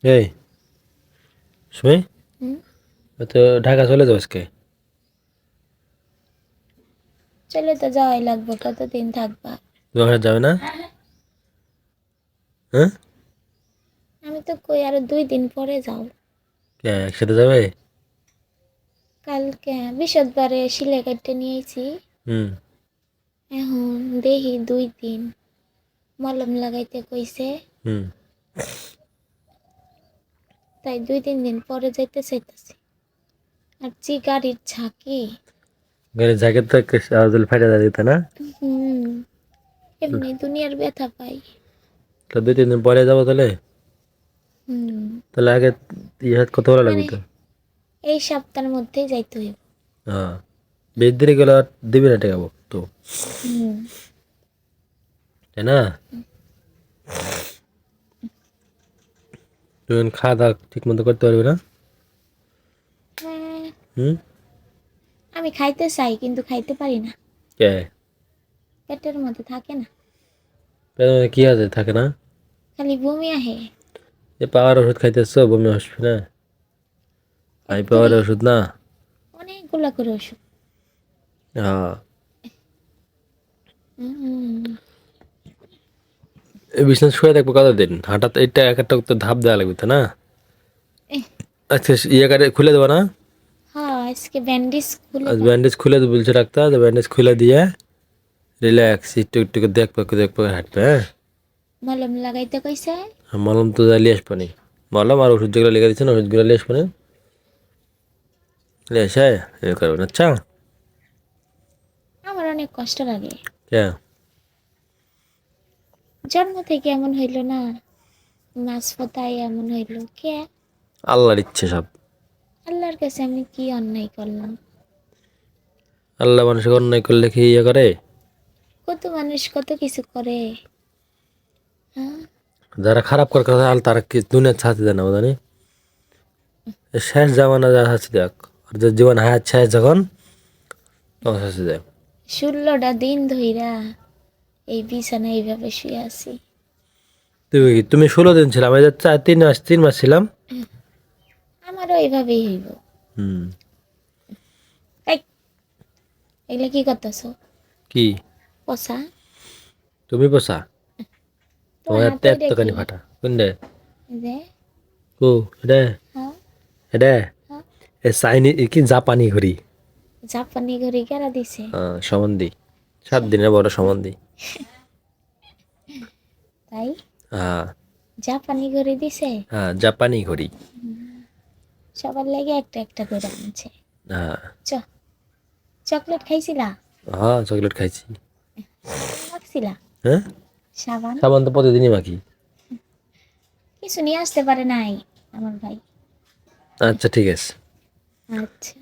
এই সুমি, হুম, তো ঢাকা চলে যাও আজকে। চলে তো যাওয়াই লাগবে, কতদিন থাকবা? তুমি ওখানে যাবে না? হ্যাঁ, আমি তো কই আরো 2 দিন পরে যাও। কে একসাথে যাবে? কালকে বৃহস্পতিবারে সিলাই কাটতে নিয়েছি। হুম। এখন দেখি 2 দিন মলম লাগাইতে কইছে, হুম। তাই 2-3 দিন পরে যাইতে চাইতেছি। আর যে গাড়ির ঝাঁকি। গাড়ির জ্যাকেট তো আওয়াজ ফাইটা যায় দিতে না? হুম, এমনি দুনিয়ার ব্যথা পাই। তো 2-3 দিন পরে যাবো তাহলে। হুম, তাহলে আগে ইয়ে কত ভালো লাগবে মানে তো। এই সপ্তাহের মধ্যেই যাইতে হইব। হ্যাঁ, বেশ দেরি গেলে আর দিবি না টাকা তো, হুম, তাই না? তুমি খাওয়া দাওয়া ঠিক মতো করতে পারবে না? হ্যাঁ, হুম। আমি খাইতে চাই কিন্তু খাইতে পারি না, কে? পেটের মধ্যে থাকে না, পেটে কি আছে থাকে না? খালি বমি আহে। এ পাওয়ার ওষুধ খাইতেছো, বমি আসবে না? হাই পাওয়ার এত্তরি ওষুধ না? অনেকগুলা করে ওষুধ। হ্যাঁ। হুম, এই বিছানা শুয়ে থাকবো কতদিন? হাঁটা তো এটা এক একটা তো ধাপ দেওয়া লাগবে তো না? এহ, আচ্ছা, ইয়ে কাটে খুলে দেবো না? হ্যাঁ আজকে ব্যান্ডেজ খুলে আজ দাও। ব্যান্ডেজ খুলে বলছে ডাক্তার, ব্যান্ডেজ খুলে দিয়ে রিল্যাক্স একটু একটু করে দেখবো দেখবো হাঁটবে, হ্যাঁ? মলম লাগাইতে কইছে। আর মলম তো লিয়ে আসবো নি। মলম আর ওষুধ যেগুলো লেগে দিচ্ছেন ওষুধগুলো লিয়ে আসবো নি। লিয়ে এসে ইয়ে করবেন, আচ্ছা? আমার অনেক কষ্ট লাগে। কে? জন্ম থেকে এমন হইল না, মাঝপথায় এমন হইল কে? আল্লাহর ইচ্ছে সব। আল্লাহর কাছে আমি কি অন্যায় করলাম? আল্লাহ মানুষকে অন্যায় করলে কি ইয়ে করে? কত মানুষ কত কিছু করে। হ্যাঁ, যারা খারাপ করে কথা আল তারা কি দুনিয়ার ছাড়তে দেয় না জানি? শেষ জামানা যা আছে দেখ, আর যে জীবন হায়াত শেষ যখন তখন শাস্তি দেয়। 16টা দিন ধইরা এই বিছানায় এইভাবে শুয়ে আছি। তুমি 16 দিন ছিলাম, এই যে 3 মাস ছিলাম। আমারও এইভাবেই হইব। হুম। এই, এগুলা কি করতেছো? কি? পচা, তুমি পোষা? তোমার তোমার হাতে এত দেখি কানি ফাটা কোনটা? যে, ও, এটা হ্যাঁ, এটা হ্যাঁ, এ চাইনি কি জাপানি ঘড়ি। জাপানি ঘড়ি কেরা দিছে? সম্বন্ধী, 7 দিনের বড় সম্বন্ধী। তাই হ্যাঁ। জাপানি ঘড়ি দিছে। হ্যাঁ, জাপানি ঘড়ি। সবার লাগে একটা একটা করে আনছে। হ্যাঁ। চ, চকলেট খাইছিলা? হ্যাঁ, চকলেট খাইছি। সাবান মাখছিলা? হ্যাঁ, সাবান সাবান তো প্রতিদিনই মাখি। কিছু নিয়ে আসতে পারে নাই আমার ভাই। আচ্ছা ঠিক আছে। আচ্ছা।